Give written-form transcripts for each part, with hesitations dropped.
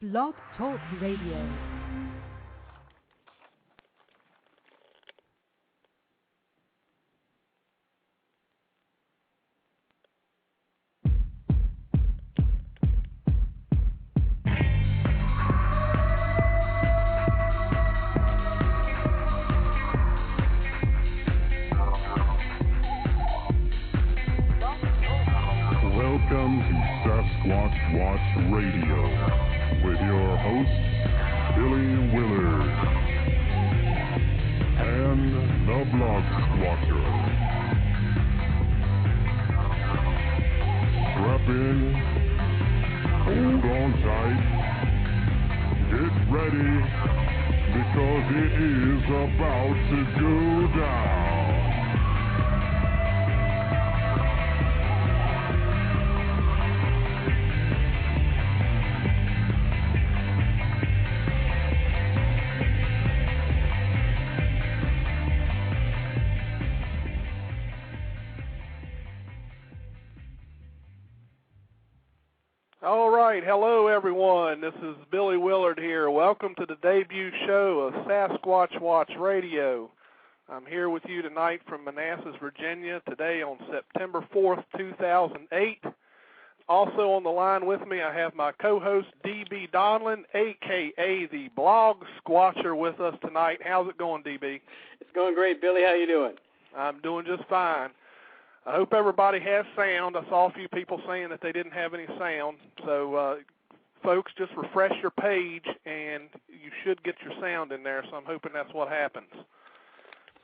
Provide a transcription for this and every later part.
Blog Talk Radio. Welcome to Sasquatch Watch Radio with your hosts, Billy Willard and the Blogsquatcher. Strap in, hold on tight, get ready, because it is about to go down. All right, hello everyone. This is Billy Willard here. Welcome to the debut show of Sasquatch Watch Radio. I'm here with you tonight from Manassas, Virginia, today on September 4th, 2008. Also on the line with me, I have my co-host, DB Donlon, a.k.a. the Blogsquatcher, with us tonight. How's it going, DB? It's going great, Billy. How you doing? I'm doing just fine. I hope everybody has sound. I saw a few people saying that they didn't have any sound. So, folks, just refresh your page, and you should get your sound in there. So I'm hoping that's what happens.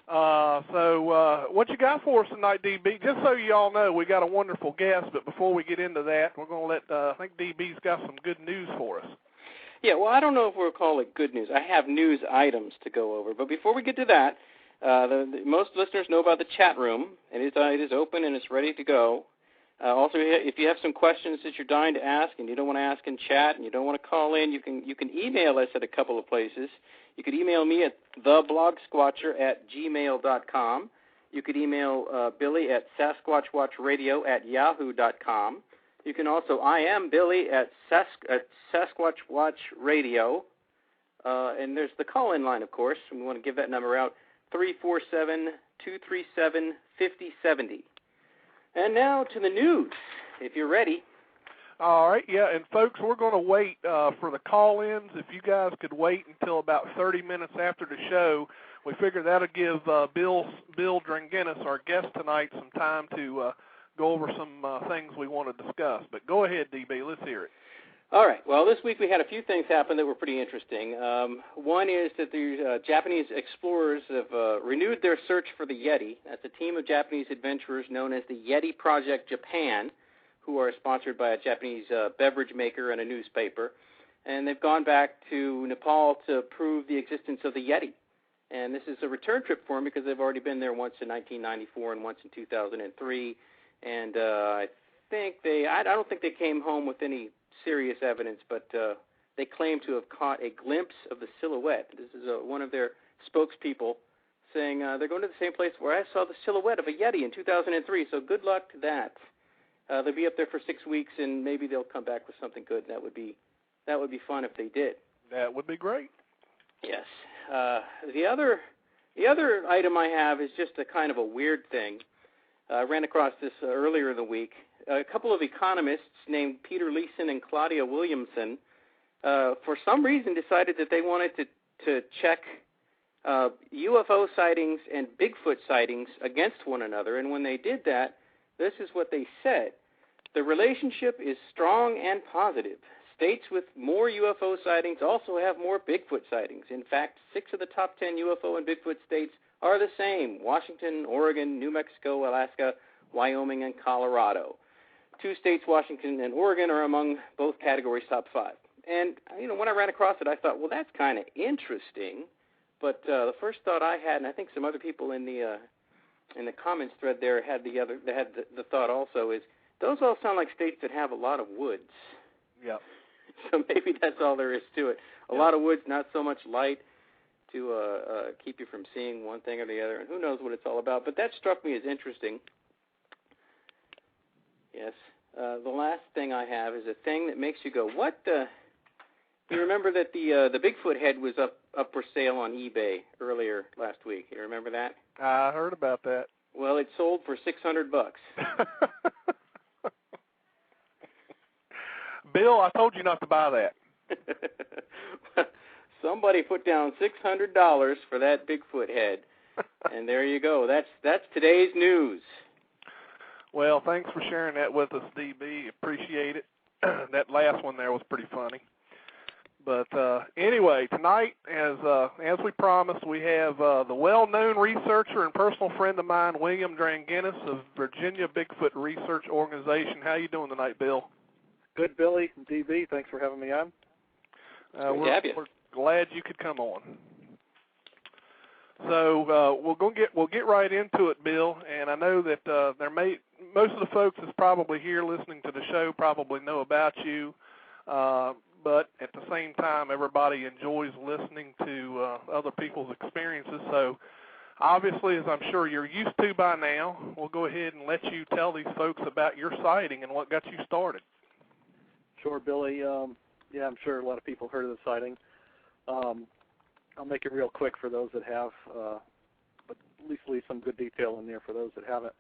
What you got for us tonight, DB? Just so you all know, we got a wonderful guest. But before we get into that, we're going to let, I think DB's got some good news for us. Yeah, well, I don't know if we'll call it good news. I have news items to go over. But before we get to that, most listeners know about the chat room, and it is open and it's ready to go. Also, if you have some questions that you're dying to ask and you don't want to ask in chat and you don't want to call in, you can email us at a couple of places. You could email me at theblogsquatcher@gmail.com. You could email Billy at sasquatchwatchradio@yahoo.com. You can also IM Billy at Sasquatch Watch Radio. And there's the call-in line, of course, and we want to give that number out. 347-237-5070. And now to the news, if you're ready. All right, yeah, and folks, we're going to wait for the call-ins. If you guys could wait until about 30 minutes after the show, we figure that'll give Bill Dranginis, our guest tonight, some time to go over some things we want to discuss. But go ahead, DB, let's hear it. All right. Well, this week we had a few things happen that were pretty interesting. One is that the Japanese explorers have renewed their search for the Yeti. That's a team of Japanese adventurers known as the Yeti Project Japan, who are sponsored by a Japanese beverage maker and a newspaper. And they've gone back to Nepal to prove the existence of the Yeti. And this is a return trip for them because they've already been there once in 1994 and once in 2003. And I don't think they came home with any serious evidence, but they claim to have caught a glimpse of the silhouette. This is one of their spokespeople saying they're going to the same place where I saw the silhouette of a Yeti in 2003, so good luck to that. They'll be up there for 6 weeks, and maybe they'll come back with something good. That would be fun if they did. That would be great. Yes. The other item I have is just a kind of a weird thing. I ran across this earlier in the week. A couple of economists named Peter Leeson and Claudia Williamson, for some reason, decided that they wanted to check UFO sightings and Bigfoot sightings against one another. And when they did that, this is what they said. The relationship is strong and positive. States with more UFO sightings also have more Bigfoot sightings. In fact, 6 of the top 10 UFO and Bigfoot states are the same: Washington, Oregon, New Mexico, Alaska, Wyoming, and Colorado. 2 states, Washington and Oregon, are among both categories top 5. And, when I ran across it, I thought, well, that's kind of interesting. But the first thought I had, and I think some other people in the comments thread there had the thought also, is those all sound like states that have a lot of woods. Yeah. So maybe that's all there is to it. A lot of woods, not so much light to keep you from seeing one thing or the other. And who knows what it's all about. But that struck me as interesting. Yes. The last thing I have is a thing that makes you go, what the? You remember that the Bigfoot head was up for sale on eBay earlier last week. You remember that? I heard about that. Well, it sold for $600. Bill, I told you not to buy that. Somebody put down $600 for that Bigfoot head, and there you go. That's today's news. Well, thanks for sharing that with us, DB. Appreciate it. That last one there was pretty funny. But anyway, tonight, as we promised, we have the well-known researcher and personal friend of mine, William Dranginis of Virginia Bigfoot Research Organization. How you doing tonight, Bill? Good, Billy. DB, thanks for having me on. We're glad you could come on. So we'll get right into it, Bill. And I know that most of the folks that's probably here listening to the show probably know about you. But at the same time, everybody enjoys listening to other people's experiences. So obviously, as I'm sure you're used to by now, we'll go ahead and let you tell these folks about your sighting and what got you started. Sure, Billy. Yeah, I'm sure a lot of people heard of the sighting. I'll make it real quick for those that have, but at least leave some good detail in there for those that haven't.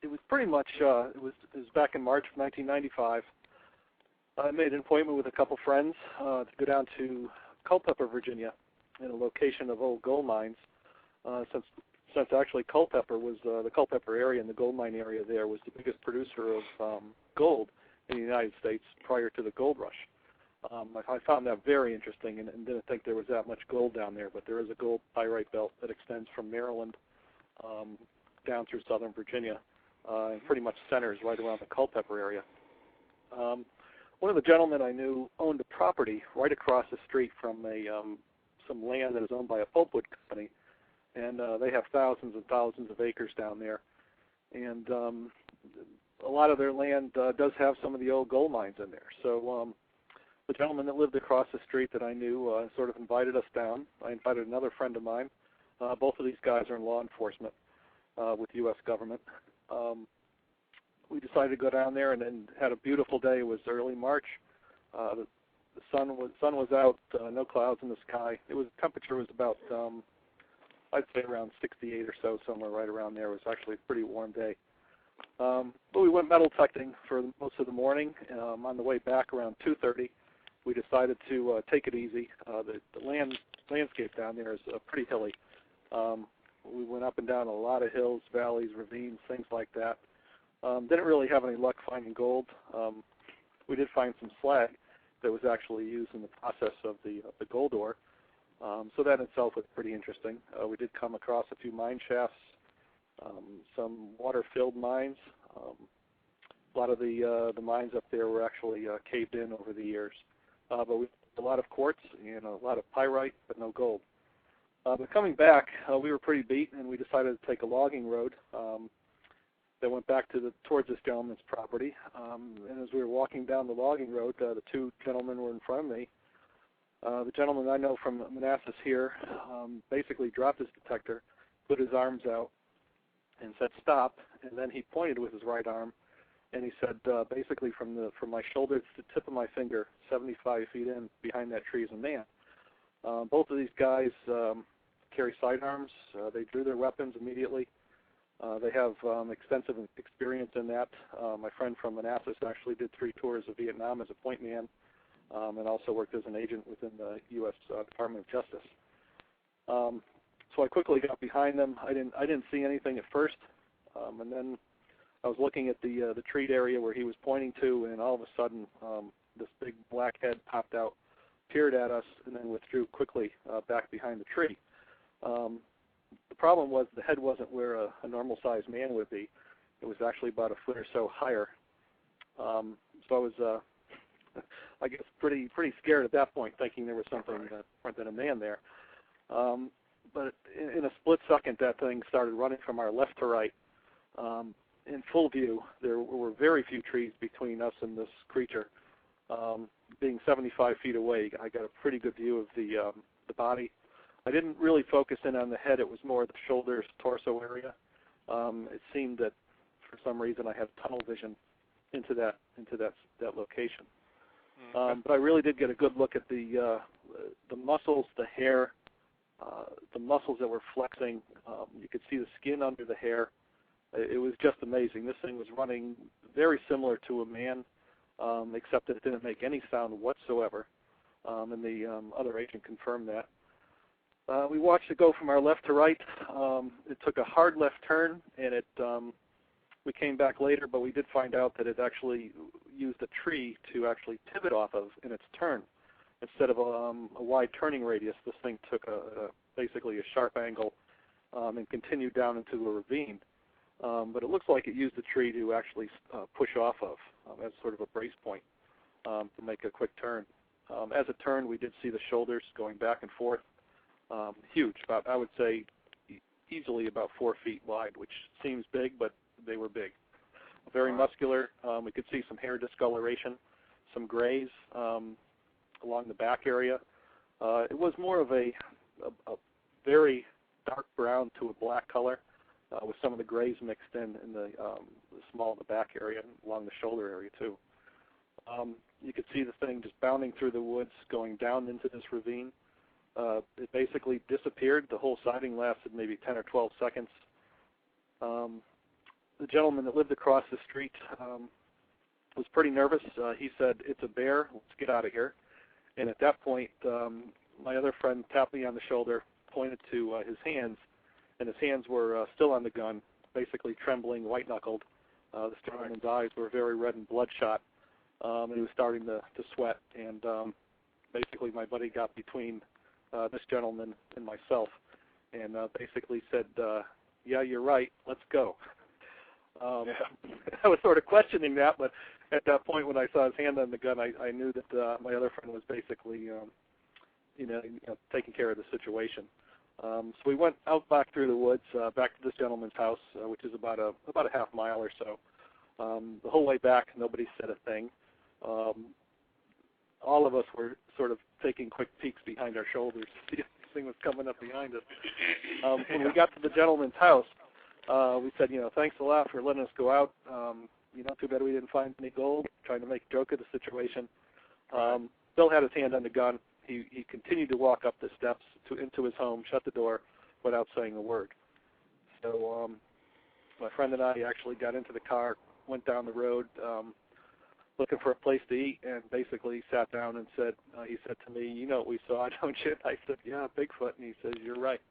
It was pretty much, it was back in March of 1995. I made an appointment with a couple friends to go down to Culpeper, Virginia, in a location of old gold mines. Since actually Culpeper was the Culpeper area and the gold mine area there was the biggest producer of gold in the United States prior to the gold rush. I found that very interesting and didn't think there was that much gold down there, but there is a gold pyrite belt that extends from Maryland down through southern Virginia and pretty much centers right around the Culpeper area. One of the gentlemen I knew owned a property right across the street from some land that is owned by a pulpwood company, and they have thousands and thousands of acres down there. And a lot of their land does have some of the old gold mines in there. So the gentleman that lived across the street that I knew sort of invited us down. I invited another friend of mine. Both of these guys are in law enforcement with the U.S. government. We decided to go down there and had a beautiful day. It was early March. The sun was out, no clouds in the sky. Temperature was about, I'd say around 68 or so, somewhere right around there. It was actually a pretty warm day. But we went metal detecting for most of the morning. On the way back around 2:30, we decided to take it easy. The landscape down there is pretty hilly. We went up and down a lot of hills, valleys, ravines, things like that. Didn't really have any luck finding gold. We did find some slag that was actually used in the process of the gold ore. So that in itself was pretty interesting. We did come across a few mine shafts, some water-filled mines. A lot of the mines up there were actually caved in over the years. But we had a lot of quartz and a lot of pyrite, but no gold. But coming back, we were pretty beat, and we decided to take a logging road that went back towards this gentleman's property. And as we were walking down the logging road, the two gentlemen were in front of me. The gentleman I know from Manassas here basically dropped his detector, put his arms out, and said stop. And then he pointed with his right arm, and he said basically from my shoulder to the tip of my finger, 75 feet in behind that tree is a man. Both of these guys carry sidearms. They drew their weapons immediately. They have extensive experience in that. My friend from Manassas actually did 3 tours of Vietnam as a point man and also worked as an agent within the U.S. Department of Justice. So I quickly got behind them. I didn't see anything at first, and then I was looking at the treat area where he was pointing to, and all of a sudden this big black head popped out, peered at us, and then withdrew quickly back behind the tree. The problem was the head wasn't where a normal-sized man would be. It was actually about a foot or so higher. So I was, I guess, pretty scared at that point, thinking there was something different than a man there. But in a split second, that thing started running from our left to right. In full view, there were very few trees between us and this creature. Being 75 feet away, I got a pretty good view of the body. I didn't really focus in on the head. It was more the shoulders, torso area. It seemed that for some reason I had tunnel vision into that location. But I really did get a good look at the muscles, the hair, the muscles that were flexing. You could see the skin under the hair. It was just amazing. This thing was running very similar to a man, except that it didn't make any sound whatsoever. And the other agent confirmed that. We watched it go from our left to right. It took a hard left turn, and we came back later, but we did find out that it actually used a tree to actually pivot off of in its turn. Instead of a wide turning radius, this thing took basically a sharp angle and continued down into a ravine. But it looks like it used the tree to actually push off of as sort of a brace point to make a quick turn. As it turned, we did see the shoulders going back and forth. Huge, I would say easily about 4 feet wide, which seems big, but they were big. Very muscular. We could see some hair discoloration, some grays along the back area. It was more of a very dark brown to a black color with some of the grays mixed in the small of the back area and along the shoulder area too. You could see the thing just bounding through the woods, going down into this ravine. It basically disappeared. The whole sighting lasted maybe 10 or 12 seconds. The gentleman that lived across the street was pretty nervous. He said, "It's a bear. Let's get out of here." And at that point, my other friend tapped me on the shoulder, pointed to his hands, and his hands were still on the gun, basically trembling, white-knuckled. This gentleman's eyes were very red and bloodshot, and he was starting to sweat. And basically my buddy got between this gentleman and myself and basically said, "Yeah, you're right, let's go." I was sort of questioning that, but at that point when I saw his hand on the gun, I knew that my other friend was basically, taking care of the situation. So we went out back through the woods, back to this gentleman's house, which is about a half mile or so. The whole way back, nobody said a thing. All of us were sort of taking quick peeks behind our shoulders to see if this thing was coming up behind us. When we got to the gentleman's house, we said, "Thanks a lot for letting us go out. Too bad we didn't find any gold," trying to make a joke of the situation. Bill had his hand on the gun. He continued to walk up the steps into his home, shut the door without saying a word. So my friend and I actually got into the car, went down the road, looking for a place to eat, and basically sat down and said, he said to me, "You know what we saw, don't you?" I said, "Yeah, Bigfoot." And he says, "You're right."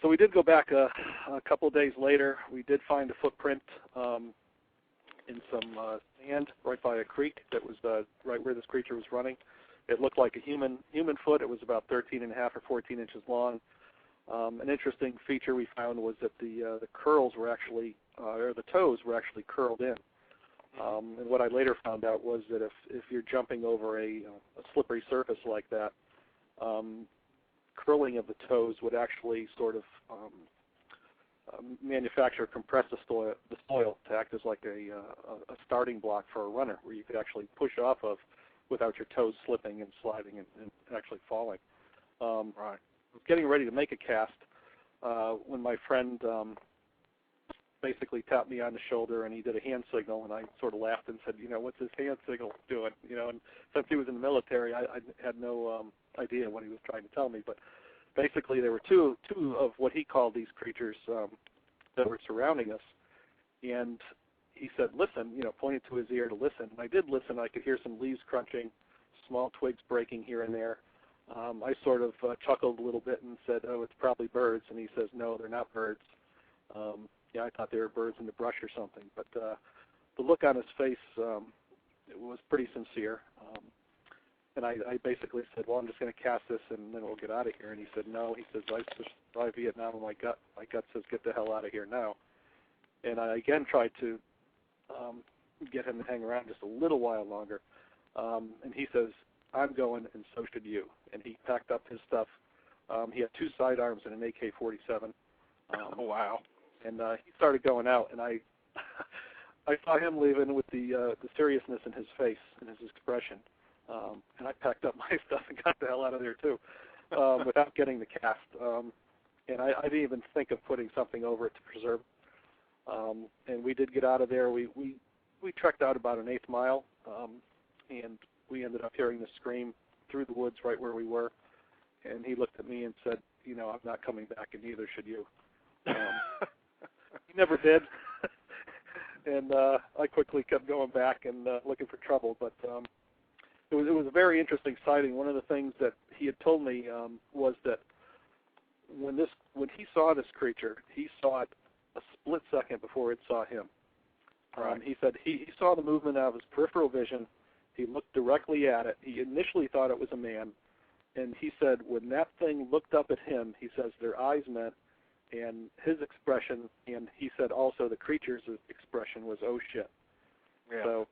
So we did go back a couple of days later. We did find a footprint in some sand right by a creek that was right where this creature was running. It looked like a human foot. It was about 13.5 or 14 inches long. An interesting feature we found was that the curls were actually, or the toes were actually curled in. And what I later found out was that if you're jumping over a slippery surface like that, curling of the toes would actually sort of manufacture, compress the soil to act as like a starting block for a runner, where you could actually push off of without your toes slipping and sliding and actually falling. Right. I was getting ready to make a cast when my friend basically tapped me on the shoulder, and he did a hand signal, and I sort of laughed and said, "What's this hand signal doing?" And since he was in the military, I had no idea what he was trying to tell me. But basically, there were two of what he called these creatures that were surrounding us, and he said, "Listen," pointed to his ear to listen. And I did listen. I could hear some leaves crunching, small twigs breaking here and there. I sort of chuckled a little bit and said, "Oh, it's probably birds." And he says, "No, they're not birds." I thought they were birds in the brush or something. But the look on his face, it was pretty sincere. And I basically said, "Well, I'm just going to cast this and then we'll get out of here." And he said, "No." He says, "I survived Vietnam and my gut says get the hell out of here now." And I again tried to get him to hang around just a little while longer. And he says, "I'm going and so should you." And he packed up his stuff. He had 2 sidearms and an AK-47. Oh, wow. And he started going out, and I saw him leaving with the seriousness in his face and his expression. And I packed up my stuff and got the hell out of there too, without getting the cast. And I didn't even think of putting something over it to preserve. And we did get out of there. We we trekked out about an 1/8 mile, and we ended up hearing the scream through the woods right where we were. And he looked at me and said, you know, I'm not coming back, and neither should you. He never did. And I quickly kept going back and looking for trouble. But it was a very interesting sighting. One of the things that he had told me was that when he saw this creature, he saw it a split second before it saw him. Right. He said he saw the movement out of his peripheral vision. He looked directly at it. He initially thought it was a man. And he said when that thing looked up at him, he says their eyes met, and his expression, and he said also the creature's expression was, oh, shit. Yeah. So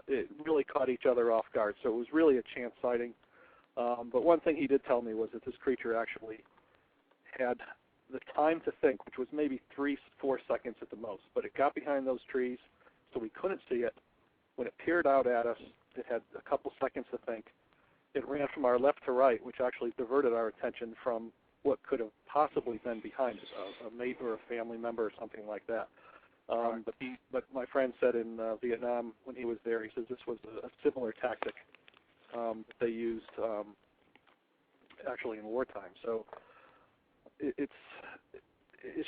it really caught each other off guard. So it was really a chance sighting. But one thing he did tell me was that this creature actually had the time to think, which was maybe 3-4 seconds at the most. But it got behind those trees, so we couldn't see it. When it peered out at us, it had a couple seconds to think. It ran from our left to right, which actually diverted our attention from what could have possibly been behind us, a mate or a family member or something like that. Right. But my friend said in Vietnam when he was there, he says this was a similar tactic that they used actually in wartime. So it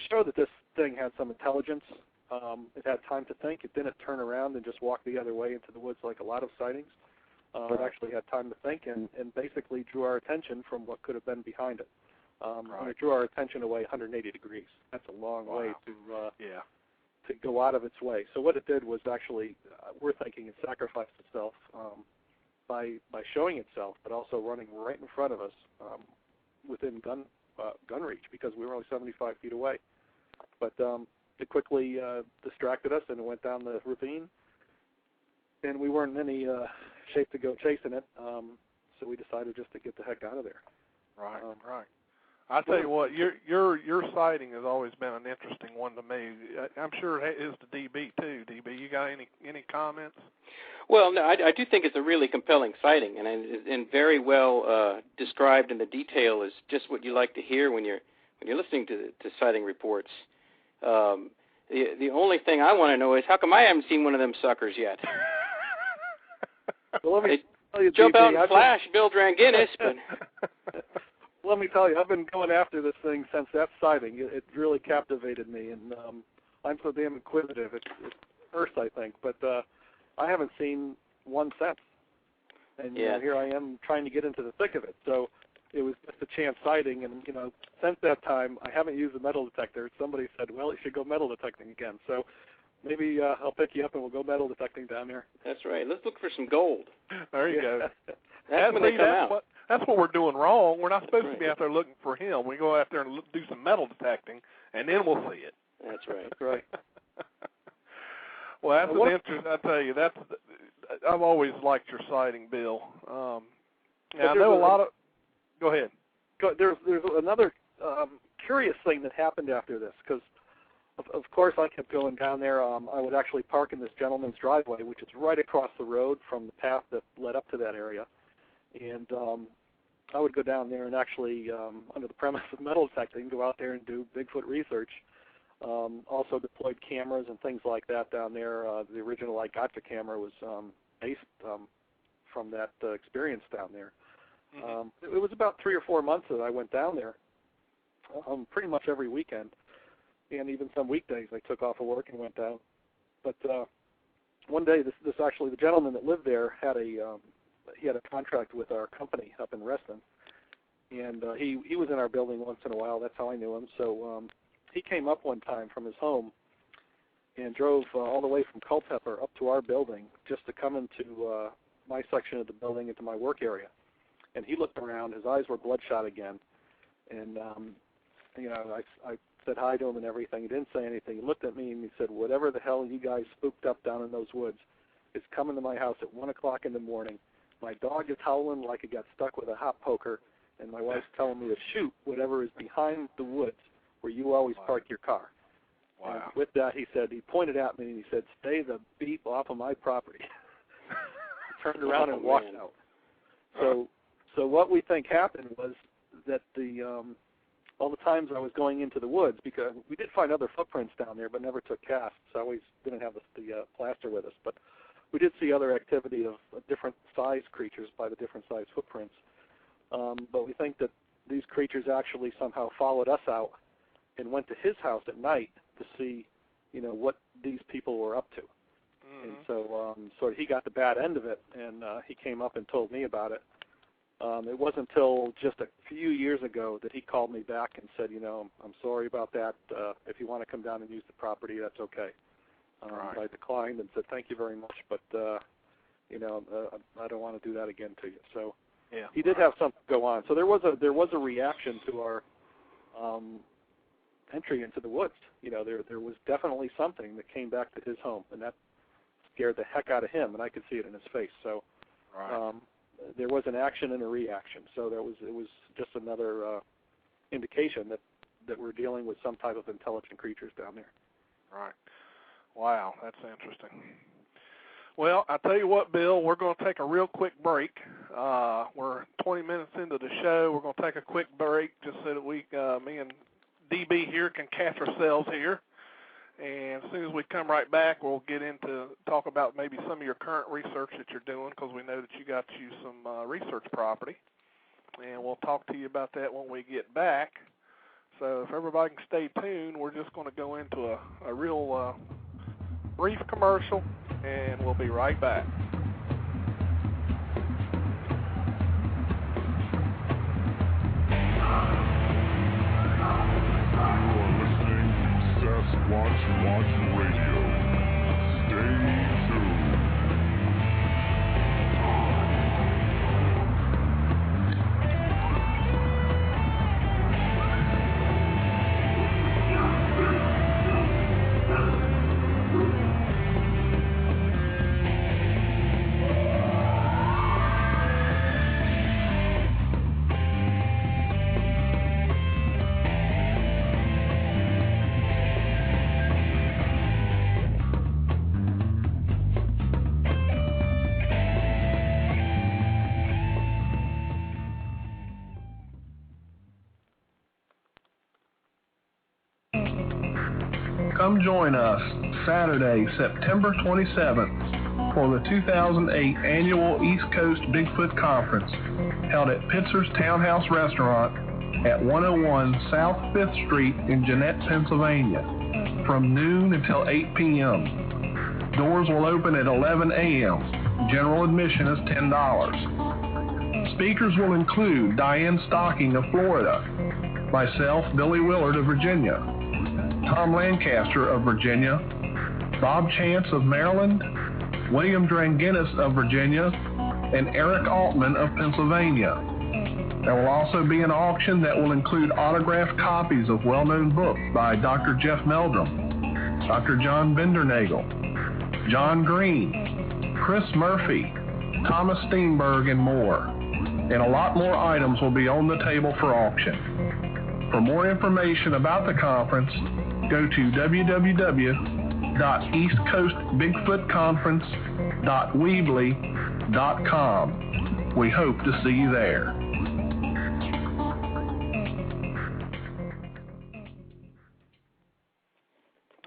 showed that this thing had some intelligence. It had time to think. It didn't turn around and just walk the other way into the woods like a lot of sightings. It actually had time to think and basically drew our attention from what could have been behind it. And it drew our attention away 180 degrees. That's a long way to go out of its way. So what it did was actually, we're thinking it sacrificed itself by showing itself, but also running right in front of us within gun reach because we were only 75 feet away. But it quickly distracted us and it went down the ravine. And we weren't in any shape to go chasing it, so we decided just to get the heck out of there. Right, right. I tell you what, your sighting has always been an interesting one to me. I'm sure it is to DB too. DB, you got any comments? Well, no, I do think it's a really compelling sighting, and very well described, and the detail is just what you like to hear when you're listening to sighting reports. The only thing I want to know is how come I haven't seen one of them suckers yet? Well, let me tell you, jump DB, out and flash Bill Dranginis, but let me tell you, I've been going after this thing since that sighting. It really captivated me, and I'm so damn inquisitive. It's first, I think, but I haven't seen one since. And here I am trying to get into the thick of it. So it was just a chance sighting, and since that time, I haven't used a metal detector. Somebody said, well, you should go metal detecting again. So maybe I'll pick you up and we'll go metal detecting down there. That's right. Let's look for some gold. There you go. That's when they come out. That's what we're doing wrong. We're not supposed to be out there looking for him. We go out there and do some metal detecting, and then we'll see it. That's right. That's right. Well, that's an interesting. I tell you, I've always liked your sighting, Bill. I know a lot of. Go ahead. There's another curious thing that happened after this because, of course, I kept going down there. I would actually park in this gentleman's driveway, which is right across the road from the path that led up to that area. And I would go down there and actually, under the premise of metal detecting, go out there and do Bigfoot research. Also deployed cameras and things like that down there. The original Gotcha camera was based from that experience down there. Mm-hmm. It was about 3 or 4 months that I went down there, pretty much every weekend. And even some weekdays I took off of work and went down. But one day, this actually, the gentleman that lived there had he had a contract with our company up in Reston, and he was in our building once in a while. That's how I knew him. So he came up one time from his home and drove all the way from Culpeper up to our building just to come into my section of the building, into my work area. And he looked around. His eyes were bloodshot again, and I said hi to him and everything. He didn't say anything. He looked at me and he said, "Whatever the hell you guys spooked up down in those woods is coming to my house at 1 o'clock in the morning. My dog is howling like it got stuck with a hot poker, and my wife's telling me to shoot whatever is behind the woods where you always park your car." Wow. And with that, he pointed at me and he said, "Stay the beep off of my property." He turned around and walked out. So what we think happened was that all the times I was going into the woods, because we did find other footprints down there but never took casts, I always didn't have the plaster with us. But we did see other activity of different size creatures by the different size footprints. But we think that these creatures actually somehow followed us out and went to his house at night to see, what these people were up to. Mm-hmm. And so he got the bad end of it, and he came up and told me about it. It wasn't until just a few years ago that he called me back and said, I'm sorry about that. If you want to come down and use the property, that's okay. Right. I declined and said, thank you very much, but, I don't want to do that again to you. So yeah, he did have something go on. So there was a reaction to our entry into the woods. There was definitely something that came back to his home, and that scared the heck out of him, and I could see it in his face. So right. There was an action and a reaction. So it was just another indication that we're dealing with some type of intelligent creatures down there. Right. Wow, that's interesting. Well, I tell you what, Bill, we're going to take a real quick break. We're 20 minutes into the show. We're going to take a quick break just so that me and DB here can catch ourselves here. And as soon as we come right back, we'll get into talk about maybe some of your current research that you're doing, because we know that you got you some research property. And we'll talk to you about that when we get back. So if everybody can stay tuned, we're just going to go into a real brief commercial, and we'll be right back. Sasquatch Watch Radio. Stay tuned. Come join us Saturday, September 27th for the 2008 Annual East Coast Bigfoot Conference held at Pitzer's Townhouse Restaurant at 101 South 5th Street in Jeannette, Pennsylvania from noon until 8 p.m. Doors will open at 11 a.m. General admission is $10. Speakers will include Diane Stocking of Florida, myself, Billy Willard of Virginia, Tom Lancaster of Virginia, Bob Chance of Maryland, William Dranginis of Virginia, and Eric Altman of Pennsylvania. There will also be an auction that will include autographed copies of well-known books by Dr. Jeff Meldrum, Dr. John Bindernagel, John Green, Chris Murphy, Thomas Steenberg, and more. And a lot more items will be on the table for auction. For more information about the conference, go to www.eastcoastbigfootconference.weebly.com. We hope to see you there.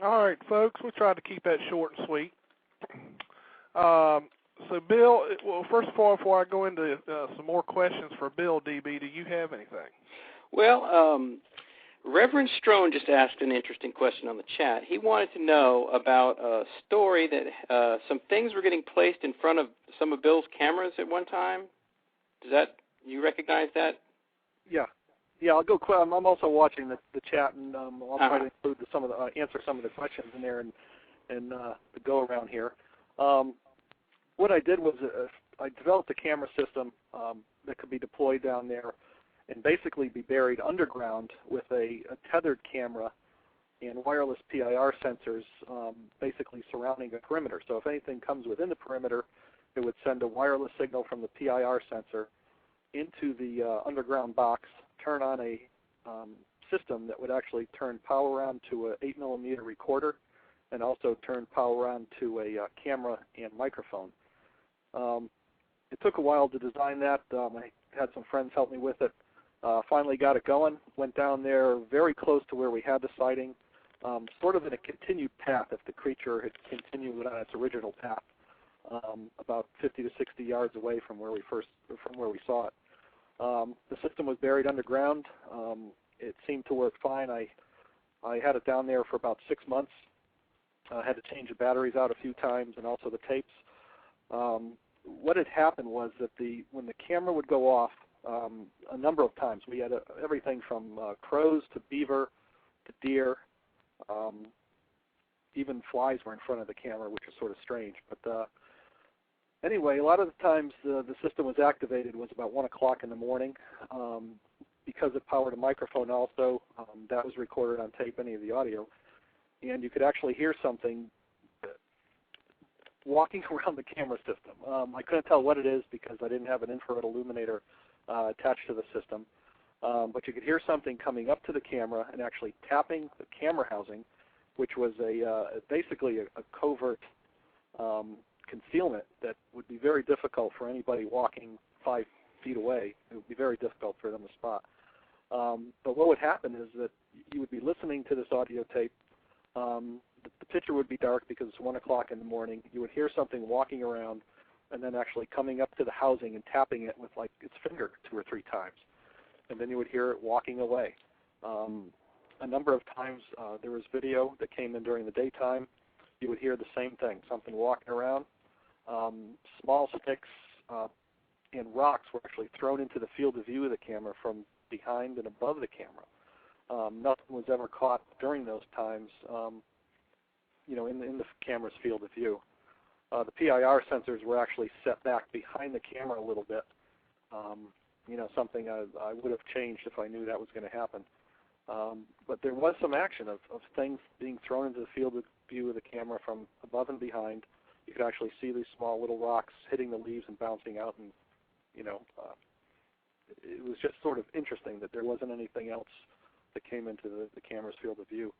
All right, folks, we tried to keep that short and sweet. So, Bill, well, first of all, before I go into some more questions for Bill, DB, do you have anything? Well, Reverend Strone just asked an interesting question on the chat. He wanted to know about a story that some things were getting placed in front of some of Bill's cameras at one time. You recognize that? Yeah, I'll go quick. I'm also watching the chat, and I'll try to include answer some of the questions in there and the go around here. What I did was I developed a camera system that could be deployed down there and basically be buried underground with a tethered camera and wireless PIR sensors basically surrounding a perimeter. So if anything comes within the perimeter, it would send a wireless signal from the PIR sensor into the underground box, turn on a system that would actually turn power on to an 8mm recorder and also turn power on to a camera and microphone. It took a while to design that. I had some friends help me with it. Finally got it going, went down there very close to where we had the sighting, sort of in a continued path if the creature had continued on its original path, about 50 to 60 yards away from where we saw it. The system was buried underground. It seemed to work fine. I had it down there for about 6 months. I had to change the batteries out a few times and also the tapes. What had happened was that when the camera would go off, a number of times, we had everything from crows to beaver to deer. Even flies were in front of the camera, which was sort of strange. But anyway, a lot of the times the system was activated was about 1 o'clock in the morning. Because it powered a microphone also, that was recorded on tape, any of the audio. And you could actually hear something walking around the camera system. I couldn't tell what it is because I didn't have an infrared illuminator attached to the system. But you could hear something coming up to the camera and actually tapping the camera housing, which was basically a covert concealment that would be very difficult for anybody walking 5 feet away. It would be very difficult for them to spot. But what would happen is that you would be listening to this audio tape. The picture would be dark because it's 1 o'clock in the morning. You would hear something walking around and then actually coming up to the housing and tapping it with like its finger 2 or 3 times. And then you would hear it walking away. A number of times there was video that came in during the daytime. You would hear the same thing, something walking around. Small sticks and rocks were actually thrown into the field of view of the camera from behind and above the camera. Nothing was ever caught during those times, in the camera's field of view. The PIR sensors were actually set back behind the camera a little bit. Something I would have changed if I knew that was going to happen. But there was some action of things being thrown into the field of view of the camera from above and behind. You could actually see these small little rocks hitting the leaves and bouncing out, and it was just sort of interesting that there wasn't anything else that came into the camera's field of view.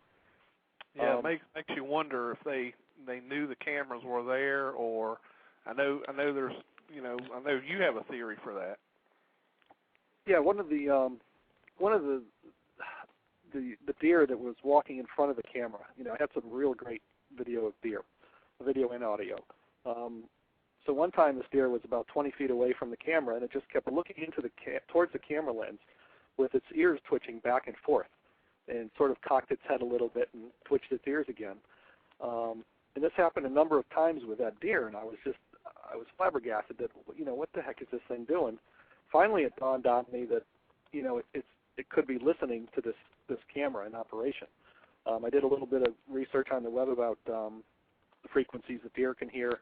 Yeah, it makes you wonder if they knew the cameras were there, or I know there's I know you have a theory for that. Yeah, one of the deer that was walking in front of the camera. I had some real great video of deer, video and audio. So one time this deer was about 20 feet away from the camera, and it just kept looking into towards the camera lens with its ears twitching back and forth, and sort of cocked its head a little bit and twitched its ears again. And this happened a number of times with that deer, and I was flabbergasted that, what the heck is this thing doing? Finally, it dawned on me that, it could be listening to this camera in operation. I did a little bit of research on the web about the frequencies that deer can hear.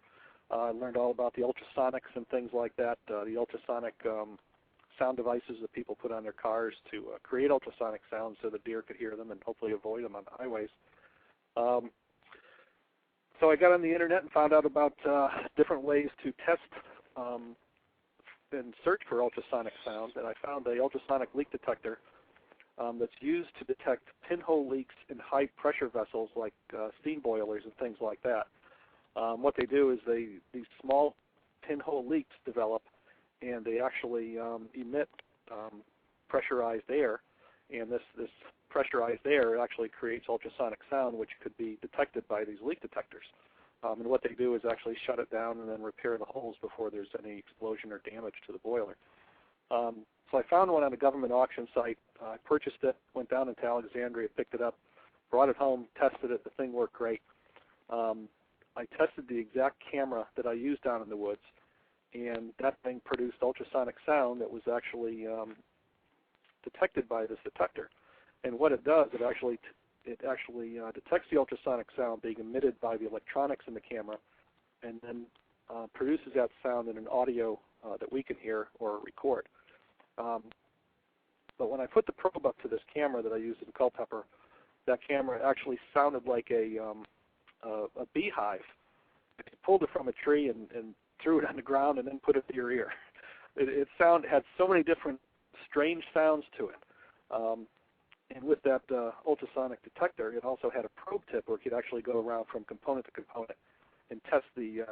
I learned all about the ultrasonics and things like that, the ultrasonic sound devices that people put on their cars to create ultrasonic sounds so the deer could hear them and hopefully avoid them on the highways. So I got on the internet and found out about different ways to test and search for ultrasonic sound, and I found a ultrasonic leak detector that's used to detect pinhole leaks in high-pressure vessels like steam boilers and things like that. What they do is these small pinhole leaks develop, and they actually emit pressurized air, and this pressurized air actually creates ultrasonic sound, which could be detected by these leak detectors. And what they do is actually shut it down and then repair the holes before there's any explosion or damage to the boiler. So I found one on a government auction site. I purchased it, went down into Alexandria, picked it up, brought it home, tested it. The thing worked great. I tested the exact camera that I used down in the woods, and that thing produced ultrasonic sound that was actually detected by this detector. And what it does, it actually detects the ultrasonic sound being emitted by the electronics in the camera, and then produces that sound in an audio that we can hear or record. But when I put the probe up to this camera that I used in Culpeper, that camera actually sounded like a beehive. If you pulled it from a tree and threw it on the ground and then put it to your ear. It had so many different strange sounds to it. And with that ultrasonic detector, it also had a probe tip where it could actually go around from component to component and test the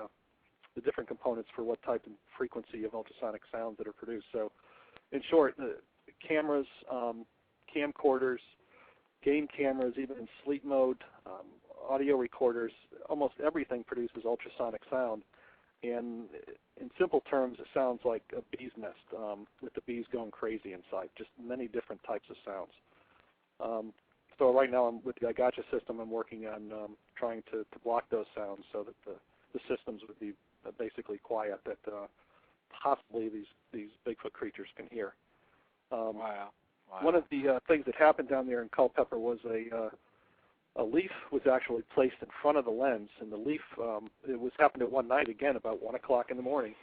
different components for what type and frequency of ultrasonic sounds that are produced. So, in short, the cameras, camcorders, game cameras, even in sleep mode, audio recorders, almost everything produces ultrasonic sound. And in simple terms, it sounds like a bee's nest, with the bees going crazy inside, just many different types of sounds. So right now, with the iGotcha system, I'm working on trying to block those sounds so that the systems would be basically quiet, that possibly these Bigfoot creatures can hear. Wow. One of the things that happened down there in Culpeper was a leaf was actually placed in front of the lens, and the leaf, happened at one night again about 1 o'clock in the morning.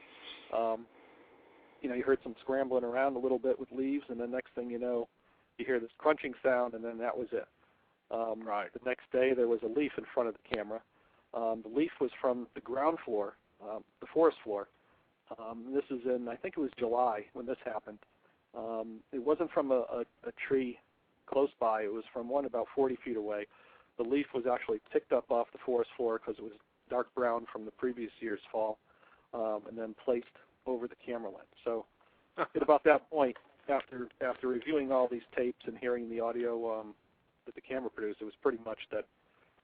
You heard some scrambling around a little bit with leaves, and the next thing you know, you hear this crunching sound, and then that was it. Right. The next day, there was a leaf in front of the camera. The leaf was from the ground floor, the forest floor. This is in, I think it was July when this happened. It wasn't from a tree close by. It was from one about 40 feet away. The leaf was actually picked up off the forest floor because it was dark brown from the previous year's fall, and then placed over the camera lens. So at about that point, after reviewing all these tapes and hearing the audio that the camera produced, it was pretty much that,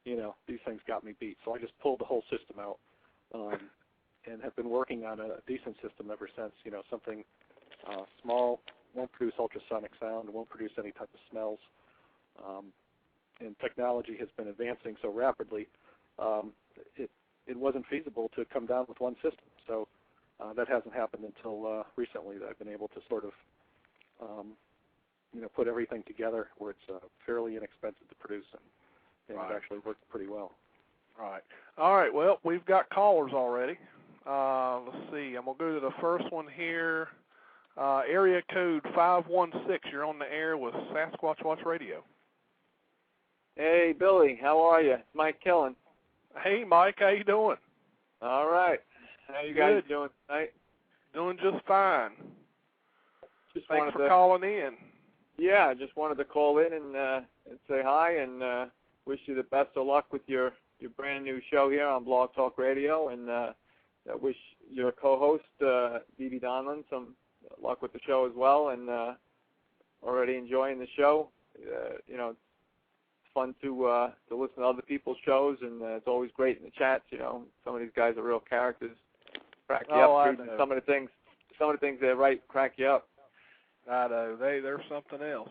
these things got me beat. So I just pulled the whole system out and have been working on a decent system ever since, something small, won't produce ultrasonic sound, won't produce any type of smells. And technology has been advancing so rapidly, it wasn't feasible to come down with one system. So that hasn't happened until recently, that I've been able to sort of put everything together where it's fairly inexpensive to produce, and right. It actually works pretty well. Right. All right, well, we've got callers already. Let's see, I'm going to go to the first one here. Area code 516, you're on the air with Sasquatch Watch Radio. Hey, Billy, how are you? Mike Killen. Hey, Mike, how you doing? All right. How you guys doing tonight? Doing just fine. Thanks for to calling in. Yeah, I just wanted to call in and say hi and wish you the best of luck with your brand new show here on Blog Talk Radio, and I wish your co-host, Dee Donlon, some luck with the show as well, and already enjoying the show. It's fun to listen to other people's shows, and it's always great in the chats. Some of these guys are real characters, crack you up. Some of the things they write crack you up. I know they're something else.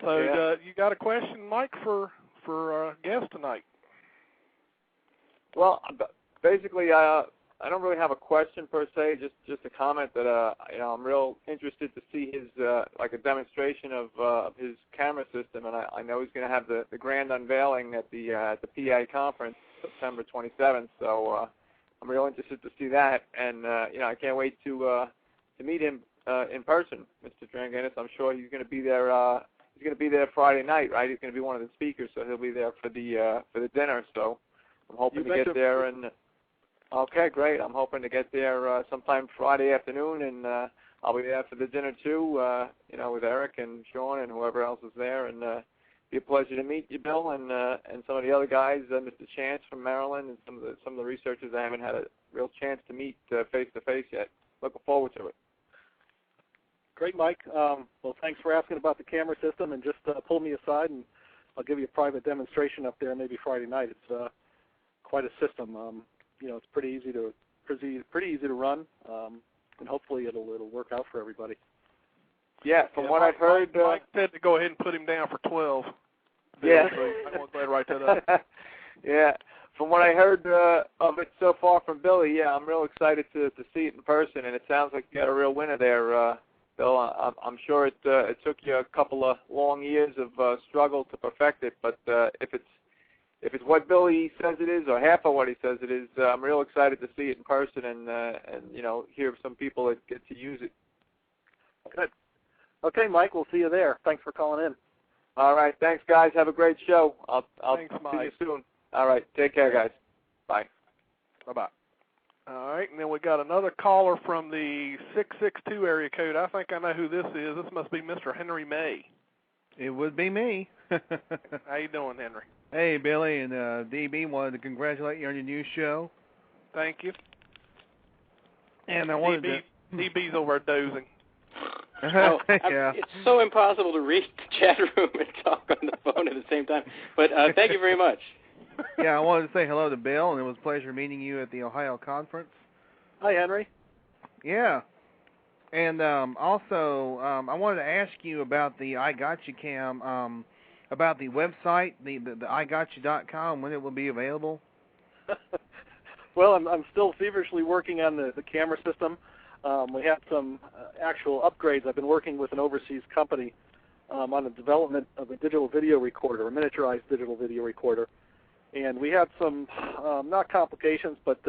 So you got a question, Mike, for our guest tonight? Well, basically, I don't really have a question per se, just a comment that I'm real interested to see his like a demonstration of his camera system, and I know he's going to have the grand unveiling at the PA conference September 27th. So I'm real interested to see that, and I can't wait to meet him in person, Mr. Dranginis. I'm sure he's going to be there. He's going to be there Friday night, right? He's going to be one of the speakers, so he'll be there for the dinner. So I'm hoping to get there and. Okay, great. I'm hoping to get there sometime Friday afternoon, and I'll be there for the dinner too, with Eric and Sean and whoever else is there, and be a pleasure to meet you, Bill, and some of the other guys, Mr. Chance from Maryland, and some of the researchers I haven't had a real chance to meet face to face yet. Looking forward to it. Great, Mike. Well, thanks for asking about the camera system, and just pull me aside, and I'll give you a private demonstration up there maybe Friday night. It's quite a system. It's pretty easy to run, and hopefully it'll work out for everybody. Yeah, from what I've heard, Mike said to go ahead and put him down for 12. Yeah, I want to write that up. Yeah, from what I heard of it so far from Billy, yeah, I'm real excited to see it in person, and it sounds like you got a real winner there, Bill. I'm sure it took you a couple of long years of struggle to perfect it, but if it's what Billy says it is, or half of what he says it is, I'm real excited to see it in person and hear some people that get to use it. Good. Okay, Mike, we'll see you there. Thanks for calling in. All right, thanks, guys. Have a great show. I'll Thanks, see Mike. you soon. All right, take care, guys. Bye. Bye-bye. All right, and then we got another caller from the 662 area code. I think I know who this is. This must be Mr. Henry May. It would be me. How you doing, Henry? Hey, Billy, and DB wanted to congratulate you on your new show. Thank you. And I wanted DB's over dozing. yeah. It's so impossible to read the chat room and talk on the phone at the same time. But thank you very much. Yeah, I wanted to say hello to Bill, and it was a pleasure meeting you at the Ohio conference. Hi, Henry. Yeah. And also, I wanted to ask you about the I Got You Cam, about the website, the igotyu.com, when it will be available. Well, I'm still feverishly working on the camera system. We have some actual upgrades. I've been working with an overseas company on the development of a digital video recorder, a miniaturized digital video recorder. And we had some, not complications, but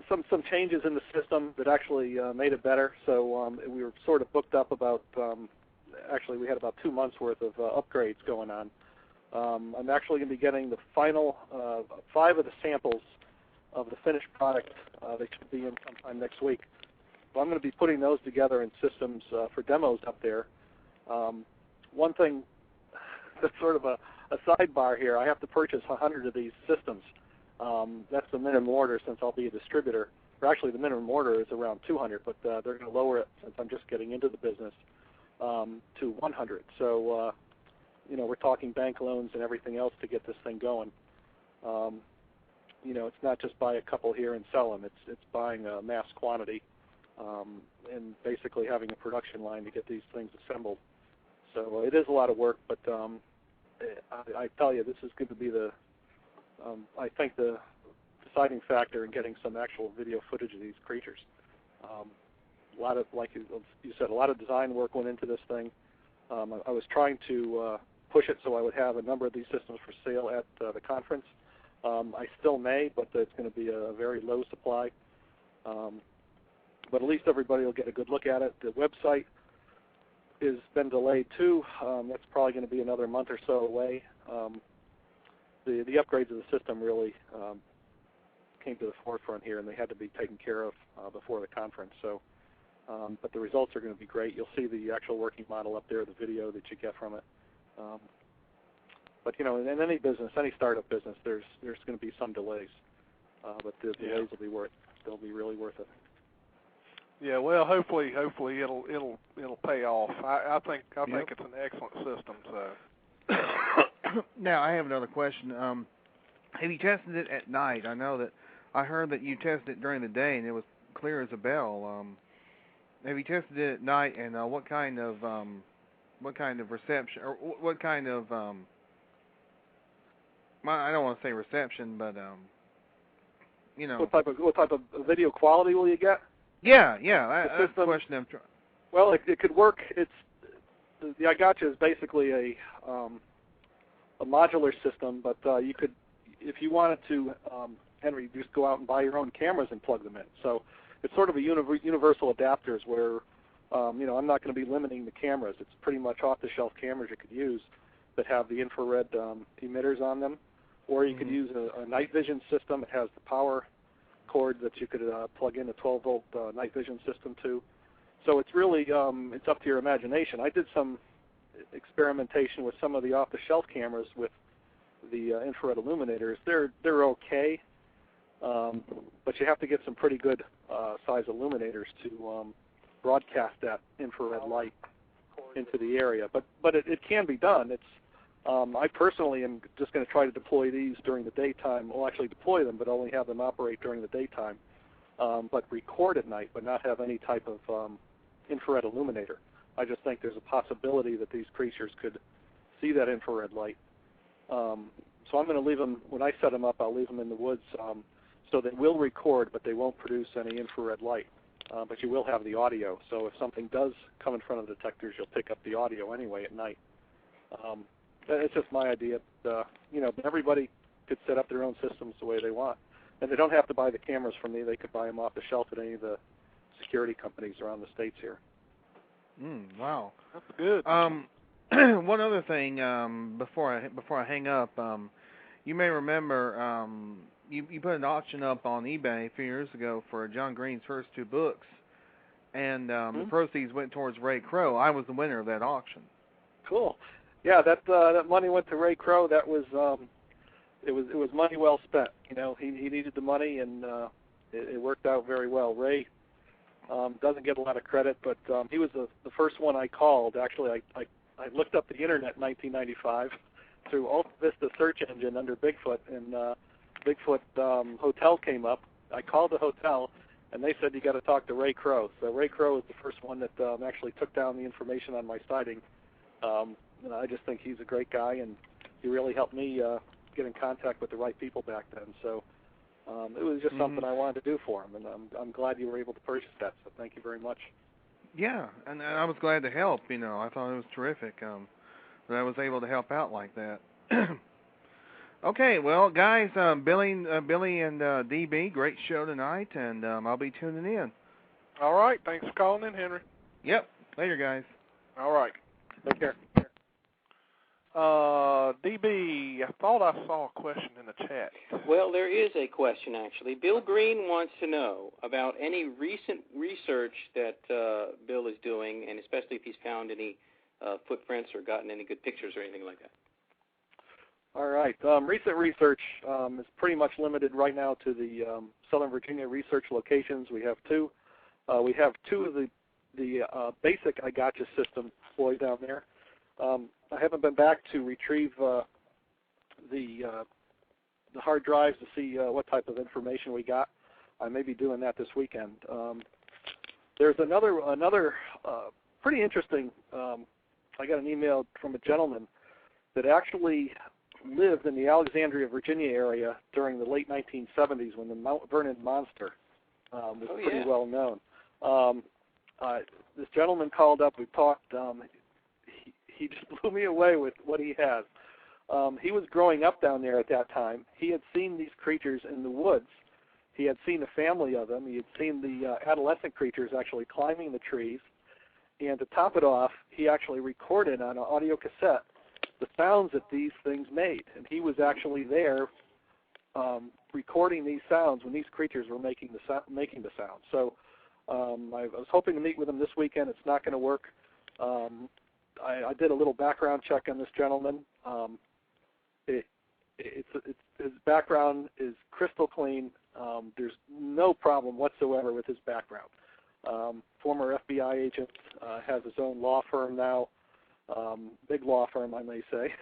some changes in the system that actually made it better. So we were sort of booked up about, actually we had about 2 months worth of upgrades going on. I'm actually going to be getting the final 5 of the samples of the finished product. They should be in sometime next week. So I'm going to be putting those together in systems for demos up there. One thing that's sort of a sidebar here, I have to purchase 100 of these systems. That's the minimum order since I'll be a distributor. Or actually the minimum order is around 200, but they're going to lower it since I'm just getting into the business to 100. So, you know, we're talking bank loans and everything else to get this thing going. You know, it's not just buy a couple here and sell them. It's buying a mass quantity and basically having a production line to get these things assembled. So it is a lot of work, but I tell you, this is going to be the, I think, the deciding factor in getting some actual video footage of these creatures. A lot of, like you said, a lot of design work went into this thing. I was trying to push it so I would have a number of these systems for sale at the conference. I still may, but it's going to be a very low supply. But at least everybody will get a good look at it. The website has been delayed too. That's probably going to be another month or so away. The upgrades of the system really came to the forefront here, and they had to be taken care of before the conference. So, but the results are going to be great. You'll see the actual working model up there, the video that you get from it. But you know, in any business, any startup business, there's going to be some delays, but the delays will be they'll be really worth it. Yeah, well, hopefully it'll pay off. I think it's an excellent system. So now I have another question. Have you tested it at night? I know that I heard that you tested it during the day and it was clear as a bell. Have you tested it at night, and what kind of reception, or what kind of I don't want to say reception, but you know, what type of video quality will you get? Yeah, that's the question I'm trying. Well, it could work. The I Got You is basically a modular system, but you could, if you wanted to, Henry, just go out and buy your own cameras and plug them in. So it's sort of a universal adapters where, you know, I'm not going to be limiting the cameras. It's pretty much off-the-shelf cameras you could use that have the infrared emitters on them, or you could use a night vision system. It has the power cord that you could plug in a 12-volt night vision system to. So it's really, it's up to your imagination. I did some experimentation with some of the off-the-shelf cameras with the infrared illuminators. They're okay, but you have to get some pretty good size illuminators to broadcast that infrared light into the area. But it can be done. It's I personally am just going to try to deploy these during the daytime. Well, actually deploy them, but only have them operate during the daytime. But record at night, but not have any type of infrared illuminator. I just think there's a possibility that these creatures could see that infrared light. So I'm going to leave them, when I set them up, I'll leave them in the woods so they will record, but they won't produce any infrared light. But you will have the audio. So if something does come in front of the detectors, you'll pick up the audio anyway at night. It's just my idea. You know, everybody could set up their own systems the way they want. And they don't have to buy the cameras from me. They could buy them off the shelf at any of the security companies around the states here. Wow. That's good. One other thing before I hang up, you may remember you put an auction up on eBay a few years ago for John Green's first 2 books, and the proceeds went towards Ray Crow. I was the winner of that auction. Cool. Yeah, that money went to Ray Crow. That was it was money well spent. You know, he needed the money, and it worked out very well. Ray Doesn't get a lot of credit, but he was the first one I called. Actually, I looked up the internet in 1995 through Alta Vista search engine under Bigfoot, and Bigfoot Hotel came up. I called the hotel, and they said you got to talk to Ray Crow. So Ray Crow was the first one that actually took down the information on my sighting. I just think he's a great guy, and he really helped me get in contact with the right people back then. So it was just something I wanted to do for him, and I'm glad you were able to purchase that. So thank you very much. Yeah, and I was glad to help. I thought it was terrific that I was able to help out like that. Okay, well, guys, Billy and DB, great show tonight, and I'll be tuning in. All right, thanks for calling in, Henry. Yep, later, guys. All right. Take care. DB, I thought I saw a question in the chat. Well, there is a question, actually. Bill Green wants to know about any recent research that Bill is doing, and especially if he's found any footprints or gotten any good pictures or anything like that. All right. Recent research is pretty much limited right now to the Southern Virginia research locations. We have two. We have two of the basic I Gotcha system deployed down there. I haven't been back to retrieve the hard drives to see what type of information we got. I may be doing that this weekend. There's another pretty interesting. I got an email from a gentleman that actually lived in the Alexandria, Virginia area during the late 1970s when the Mount Vernon monster was pretty well known. This gentleman called up. We talked. He just blew me away with what he has. He was growing up down there at that time. He had seen these creatures in the woods. He had seen a family of them. He had seen the adolescent creatures actually climbing the trees. And to top it off, he actually recorded on an audio cassette the sounds that these things made. And he was actually there recording these sounds when these creatures were making the sound. So I was hoping to meet with him this weekend. It's not going to work. I did a little background check on this gentleman. His background is crystal clean. There's no problem whatsoever with his background. Former FBI agent, has his own law firm now, big law firm, I may say.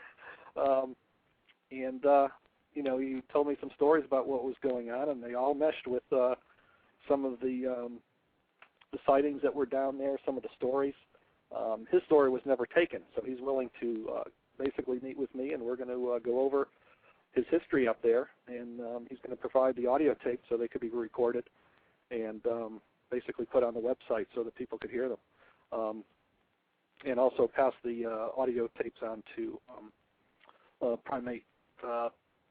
He told me some stories about what was going on, and they all meshed with some of the sightings that were down there, some of the stories. His story was never taken, so he's willing to basically meet with me, and we're going to go over his history up there, and he's going to provide the audio tapes so they could be recorded and basically put on the website so that people could hear them, and also pass the audio tapes on to primate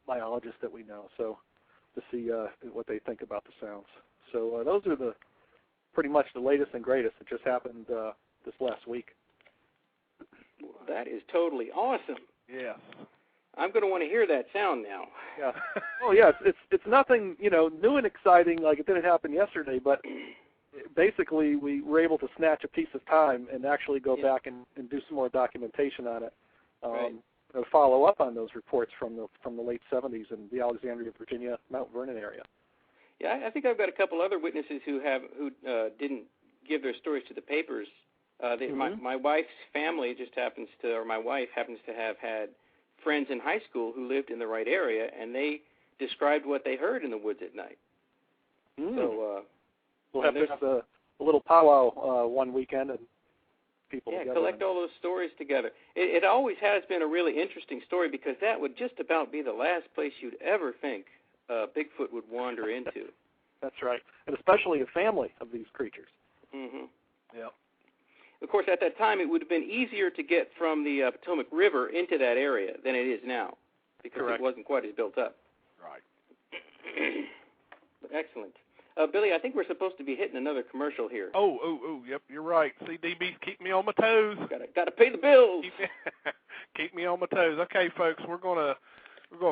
biologists that we know, so to see what they think about the sounds. So those are pretty much the latest and greatest. It just happened this last week. That is totally awesome. Yes. I'm going to want to hear that sound now. Yeah. Oh, yeah. It's nothing, new and exciting like it didn't happen yesterday, but basically we were able to snatch a piece of time and actually go back and do some more documentation on it. Follow up on those reports from the late 70s in the Alexandria, Virginia, Mount Vernon area. Yeah, I think I've got a couple other witnesses who didn't give their stories to the papers. My wife's family my wife happens to have had friends in high school who lived in the right area, and they described what they heard in the woods at night. So we'll have to have a little powwow one weekend and people together. Collect all those stories together. It always has been a really interesting story because that would just about be the last place you'd ever think Bigfoot would wander into. That's right, and especially a family of these creatures. Mm-hmm. Yep. Of course, at that time, it would have been easier to get from the Potomac River into that area than it is now because it wasn't quite as built up. Right. But excellent. Billy, I think we're supposed to be hitting another commercial here. Oh, yep, you're right. CDB's keep me on my toes. Got to pay the bills. Keep me on my toes. Okay, folks, we're gonna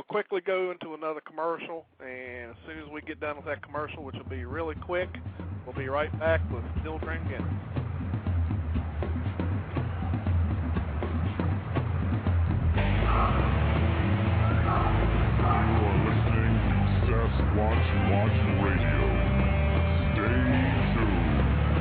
quickly go into another commercial, and as soon as we get done with that commercial, which will be really quick, we'll be right back with William Dranginis. Sasquatch Watch Radio. Stay tuned.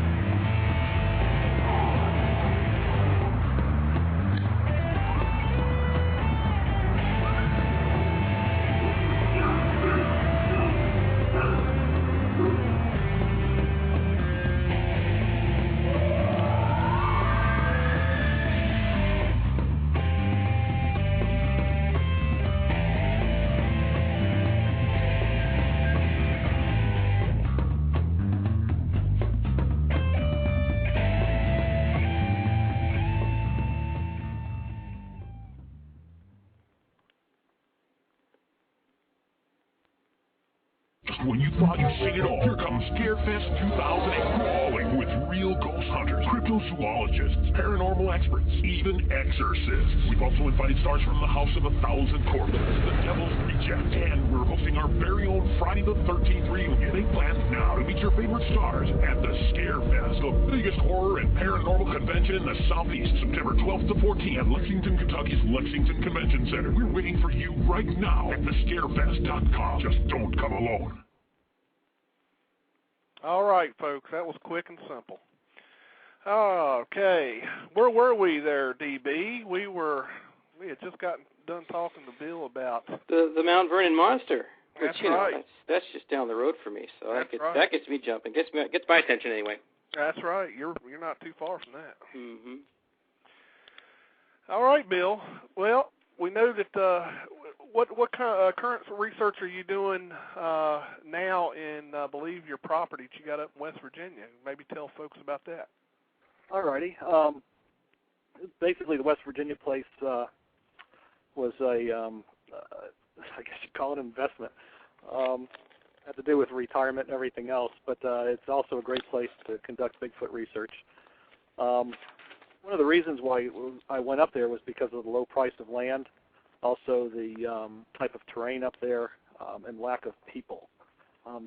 when you thought you'd seen it all. Here comes Scarefest 2008, crawling with real ghost hunters, cryptozoologists, paranormal experts, even exorcists. We've also invited stars from the House of 1,000 Corpses, the Devil's Reject, and we're hosting our very own Friday the 13th reunion. Make plans now to meet your favorite stars at the Scarefest, the biggest horror and paranormal convention in the Southeast, September 12th to 14th at Lexington, Kentucky's Lexington Convention Center. We're waiting for you right now at thescarefest.com. Just don't come alone. All right, folks, that was quick and simple. Okay, where were we there, DB? We had just gotten done talking to Bill about the Mount Vernon Monster. Which, that's right. That's just down the road for me, so right. That gets me jumping. Gets my attention anyway. That's right. You're not too far from that. Mm-hmm. All right, Bill. Well, we know that. What kind of current research are you doing now in, I believe, your property that you got up in West Virginia? Maybe tell folks about that. All righty. Basically, the West Virginia place was a, I guess you'd call it an investment. Had to do with retirement and everything else, but it's also a great place to conduct Bigfoot research. One of the reasons why I went up there was because of the low price of land, also the type of terrain up there, and lack of people.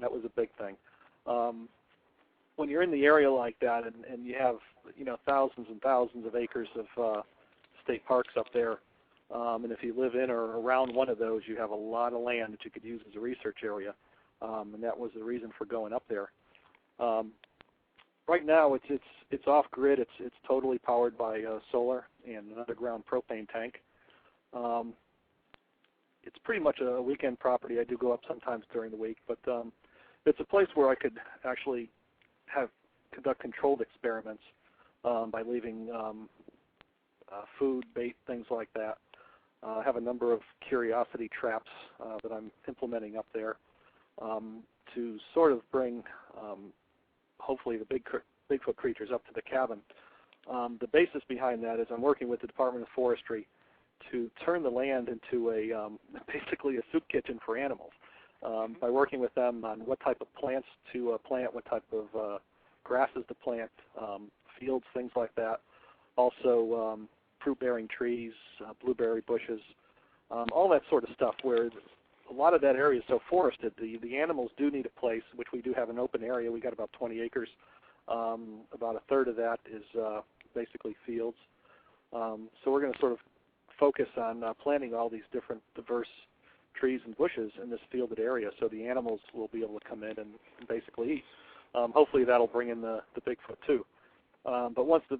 That was a big thing. When you're in the area like that and you have thousands and thousands of acres of state parks up there, and if you live in or around one of those, you have a lot of land that you could use as a research area, and that was the reason for going up there. Right now, it's off grid. It's totally powered by solar and an underground propane tank. It's pretty much a weekend property. I do go up sometimes during the week, but it's a place where I could actually conduct controlled experiments by leaving food, bait, things like that. I have a number of curiosity traps that I'm implementing up there to sort of bring, hopefully, the Bigfoot creatures up to the cabin. The basis behind that is I'm working with the Department of Forestry to turn the land into basically a soup kitchen for animals by working with them on what type of plants to plant, what type of grasses to plant, fields, things like that. Also, fruit-bearing trees, blueberry bushes, all that sort of stuff where a lot of that area is so forested. The animals do need a place, which we do have an open area. We got about 20 acres. About a third of that is basically fields. So we're going to sort of focus on planting all these different diverse trees and bushes in this fielded area so the animals will be able to come in and basically eat. Hopefully that'll bring in the Bigfoot too. But once the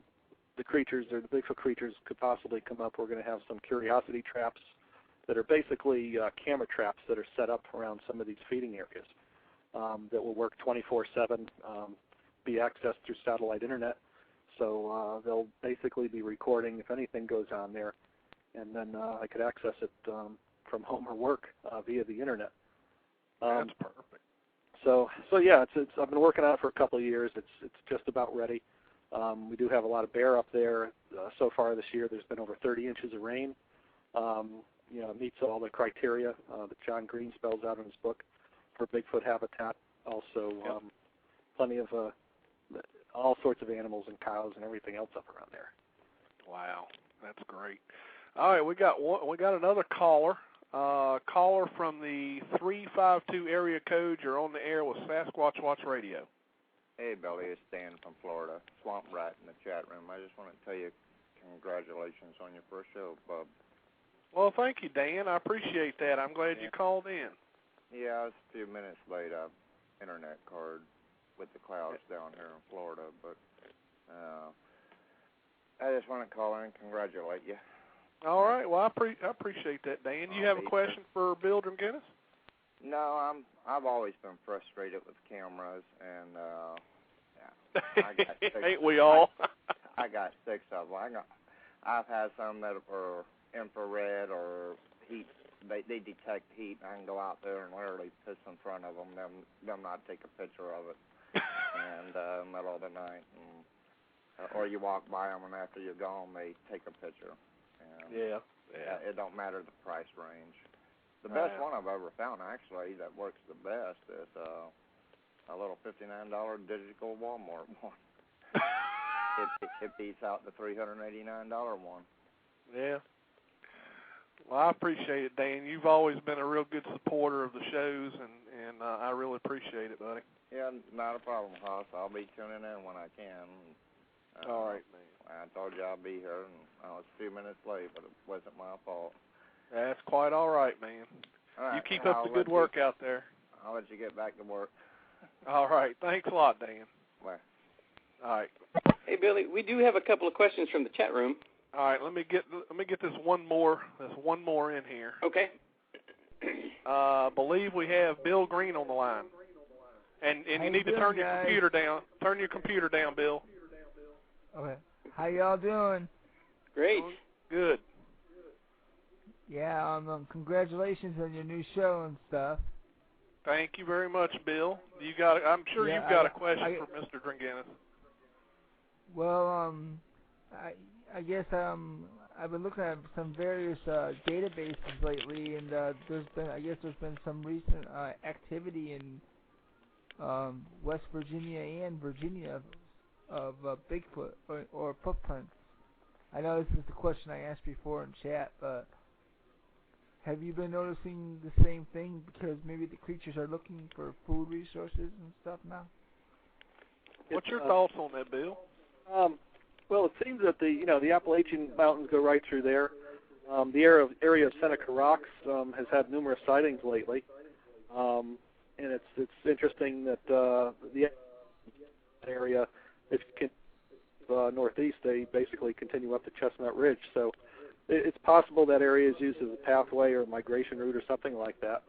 creatures or the Bigfoot creatures could possibly come up, we're going to have some curiosity traps that are basically camera traps that are set up around some of these feeding areas that will work 24/7, be accessed through satellite internet. So they'll basically be recording if anything goes on there, and then I could access it from home or work via the internet. That's perfect. So yeah, it's I've been working on it for a couple of years. It's just about ready. We do have a lot of bear up there. So far this year, there's been over 30 inches of rain. It meets all the criteria that John Green spells out in his book for Bigfoot habitat. Also, plenty of all sorts of animals and cows and everything else up around there. Wow, that's great. All right, we got another caller. Caller from the 352 area code. You're on the air with Sasquatch Watch Radio. Hey, Billy, it's Dan from Florida. Swamp Rat in the chat room. I just want to tell you congratulations on your first show, bub. Well, thank you, Dan. I appreciate that. I'm glad you called in. Yeah, I was a few minutes late. I have internet card with the clouds down here in Florida, but I just want to call in and congratulate you. All right. Well, I appreciate that, Dan. You have a question for Bill Dranginis? No, I've always been frustrated with cameras, and I got six. Ain't we all? I got 6 of them. I've had some that are infrared or heat. They detect heat. I can go out there and literally piss in front of them, them not take a picture of it, and middle of the night, or you walk by them and after you're gone, they take a picture. And yeah. It don't matter the price range. The best one I've ever found, actually, that works the best is a little $59 digital Walmart one. It beats out the $389 one. Yeah. Well, I appreciate it, Dan. You've always been a real good supporter of the shows, and I really appreciate it, buddy. Yeah, not a problem, Hoss. I'll be tuning in when I can. All right, man. I told you I'd be here, and I was a few minutes late, but it wasn't my fault. That's quite all right, man. All right, you keep up the good work out there. I'll let you get back to work. All right. Thanks a lot, Dan. Bye. All right. Hey, Billy, we do have a couple of questions from the chat room. All right. Let me get this one more. There's one more in here. Okay. Believe we have Bill Green on the line, and you need to turn your computer down. Turn your computer down, Bill. Okay. How y'all doing? Great. Good. Yeah. Congratulations on your new show and stuff. Thank you very much, Bill. I'm sure you've got a question for Mr. Dranginis. Well, I guess I've been looking at some various databases lately, and there's been some recent activity in West Virginia and Virginia of Bigfoot or footprints. I know this is the question I asked before in chat, but have you been noticing the same thing? Because maybe the creatures are looking for food resources and stuff now. What's your thoughts on that, Bill? Well, it seems that the Appalachian Mountains go right through there. The area of Seneca Rocks has had numerous sightings lately, and it's interesting that the area, if you can northeast, they basically continue up to Chestnut Ridge. So it's possible that area is used as a pathway or a migration route or something like that.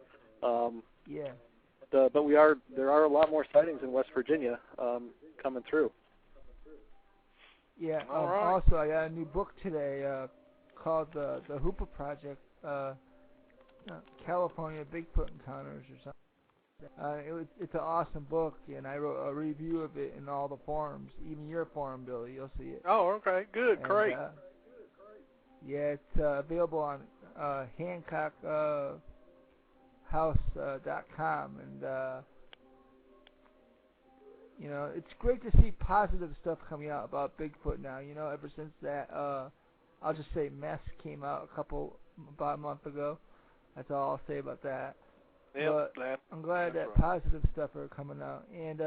Yeah. But there are a lot more sightings in West Virginia coming through. Yeah. All right. Also, I got a new book today called the Hoopa Project, California Bigfoot Encounters or something. It's an awesome book, and I wrote a review of it in all the forums, even your forum, Billy. You'll see it. Oh, okay. Good. And, great. Yeah, it's available on HancockHouse.com, and it's great to see positive stuff coming out about Bigfoot now. Ever since that, I'll just say mess came out about a month ago. That's all I'll say about that. Yep, but I'm glad that positive stuff are coming out. And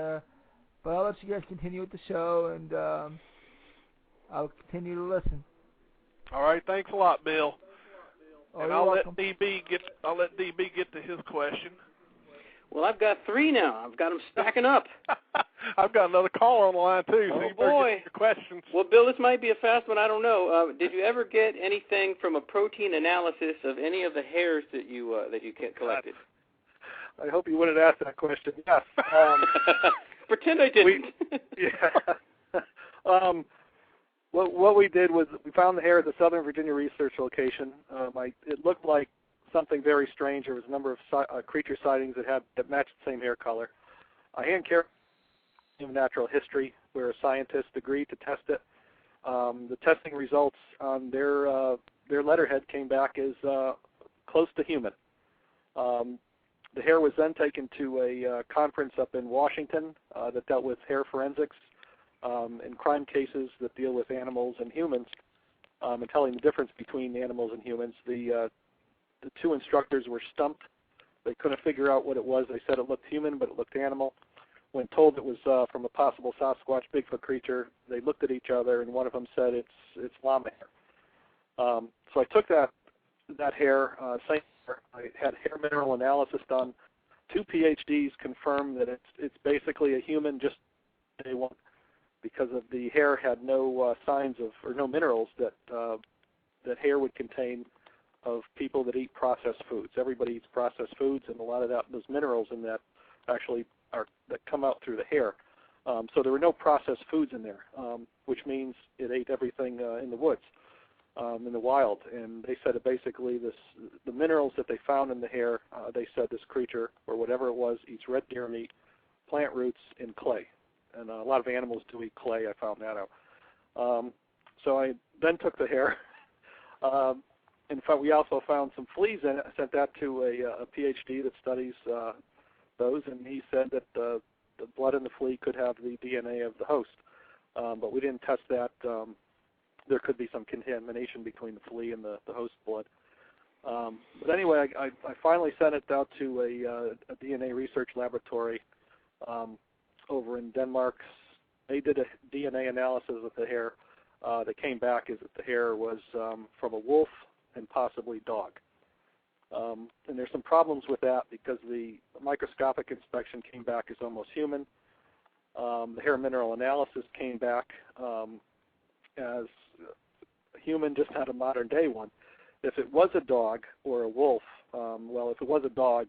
but I'll let you guys continue with the show, and I'll continue to listen. All right, thanks a lot, Bill. And I'll let welcome. DB get to his question. Well, I've got 3 now. I've got them stacking up. I've got another caller on the line too. So you better boy! get your questions. Well, Bill, this might be a fast one. I don't know. Did you ever get anything from a protein analysis of any of the hairs that you collected? I hope you wouldn't ask that question. Yes. Pretend I didn't. What we did was we found the hair at the Southern Virginia Research Location. It looked like something very strange. There was a number of creature sightings that matched the same hair color. I hand-carried natural history, where scientists agreed to test it. The testing results on their letterhead came back as close to human. The hair was then taken to a conference up in Washington that dealt with hair forensics and crime cases that deal with animals and humans, and telling the difference between animals and humans. The 2 instructors were stumped. They couldn't figure out what it was. They said it looked human, but it looked animal. When told it was from a possible Sasquatch Bigfoot creature, they looked at each other, and one of them said it's llama hair. So I took that hair, same hair. I had hair mineral analysis done. 2 PhDs confirmed that it's basically a human just day one, because of the hair had no signs of, or no minerals that hair would contain of people that eat processed foods. Everybody eats processed foods, and a lot of those minerals in that actually that come out through the hair. So there were no processed foods in there, which means it ate everything in the woods, in the wild. And they said that basically the minerals that they found in the hair, they said this creature, or whatever it was, eats red deer meat, plant roots, and clay. And a lot of animals do eat clay. I found that out. So I then took the hair, in fact, we also found some fleas in it. I sent that to a PhD that studies those, and he said that the blood in the flea could have the DNA of the host. But we didn't test that. There could be some contamination between the flea and the host blood. But anyway, I finally sent it out to a DNA research laboratory over in Denmark. They did a DNA analysis of the hair. That came back is that the hair was from a wolf and possibly dog. And there's some problems with that because the microscopic inspection came back as almost human. The hair mineral analysis came back as human, just not a modern day one. If it was a dog or a wolf, well, if it was a dog,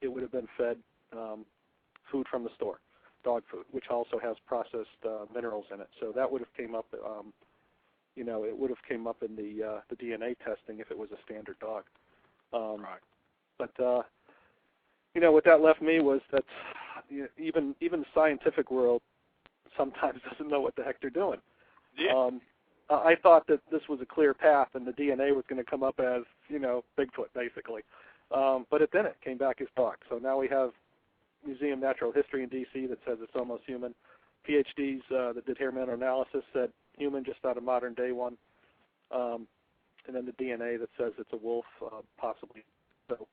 it would have been fed food from the store, dog food, which also has processed minerals in it. So that would have came up, it would have came up in the DNA testing if it was a standard dog. Right. But what that left me was that even the scientific world sometimes doesn't know what the heck they're doing. Yeah. I thought that this was a clear path and the DNA was going to come up as, Bigfoot, basically. But it didn't. It came back as dog. So now we have Museum of Natural History in D.C. that says it's almost human. PhDs that did hair mineral analysis said human, just not a modern day one. And then the DNA that says it's a wolf, possibly. So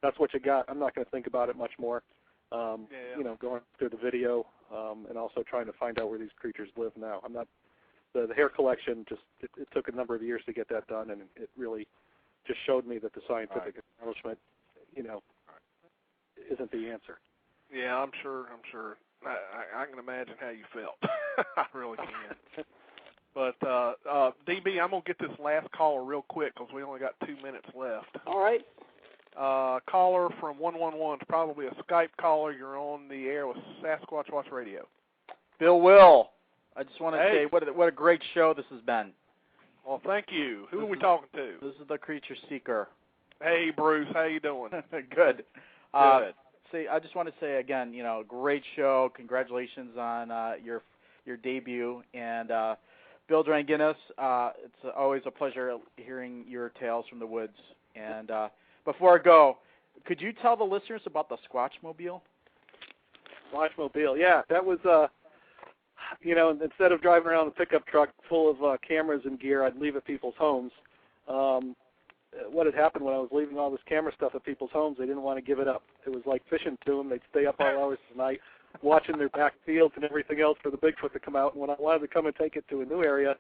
that's what you got. I'm not going to think about it much more. Going through the video and also trying to find out where these creatures live now. I'm not. The hair collection it took a number of years to get that done, and it really just showed me that the scientific establishment, isn't the answer. Yeah, I'm sure. I can imagine how you felt. I really can. But, DB, I'm going to get this last caller real quick because we only got 2 minutes left. All right. Caller from 111, it's probably a Skype caller. You're on the air with Sasquatch Watch Radio. Bill Will, I just want to say what a great show this has been. Well, thank you. Who are we talking to? This is the Creature Seeker. Hey, Bruce. How you doing? Good. Good. See, I just want to say again, great show. Congratulations on your debut. And Bill Dranginis, it's always a pleasure hearing your tales from the woods. And before I go, could you tell the listeners about the Squatchmobile? Squatchmobile, yeah. That was, instead of driving around a pickup truck full of cameras and gear, I'd leave at people's homes. What had happened when I was leaving all this camera stuff at people's homes, they didn't want to give it up. It was like fishing to them. They'd stay up all hours of the night watching their back fields and everything else for the Bigfoot to come out. And when I wanted to come and take it to a new area,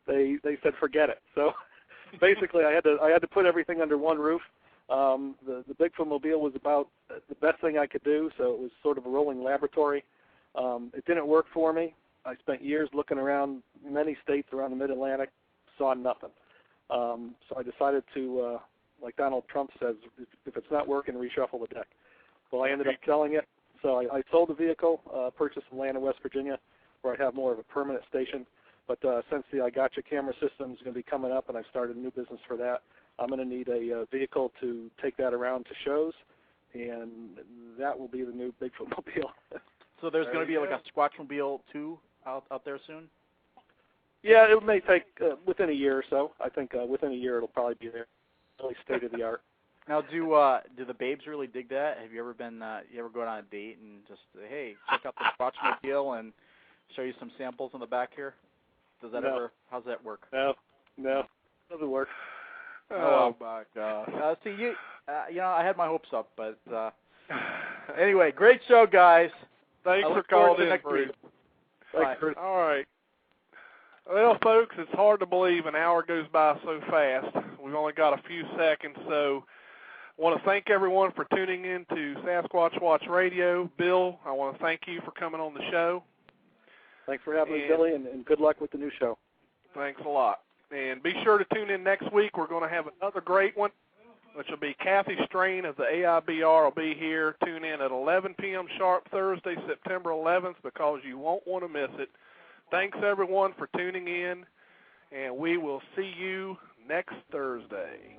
they said forget it. So basically I had to put everything under one roof. The Bigfoot Mobile was about the best thing I could do, so it was sort of a rolling laboratory. It didn't work for me. I spent years looking around many states around the Mid-Atlantic, saw nothing. So I decided to, like Donald Trump says, if it's not working, reshuffle the deck. Well, I ended up selling it. So I sold the vehicle, purchased some land in West Virginia where I'd have more of a permanent station. But since the I Gotcha camera system is going to be coming up and I've started a new business for that, I'm going to need a vehicle to take that around to shows, and that will be the new Bigfoot Mobile. So there's going to be like a Squatchmobile 2 out there soon? Yeah, it may take within a year or so. I think within a year it'll probably be there. Really state of the art. Now, do the babes really dig that? Have you ever been? You ever go on a date and just hey, check out the Squatchmobile and show you some samples in the back here? Does that ever? How's that work? No, doesn't work. Oh my gosh. See, I had my hopes up, but anyway, great show, guys. Thanks for calling in, Bruce. All right. Well, folks, it's hard to believe an hour goes by so fast. We've only got a few seconds, so I want to thank everyone for tuning in to Sasquatch Watch Radio. Bill, I want to thank you for coming on the show. Thanks for having me, Billy, and good luck with the new show. Thanks a lot. And be sure to tune in next week. We're going to have another great one, which will be Kathy Strain of the AIBR will be here. Tune in at 11 p.m. sharp Thursday, September 11th, because you won't want to miss it. Thanks, everyone, for tuning in, and we will see you next Thursday.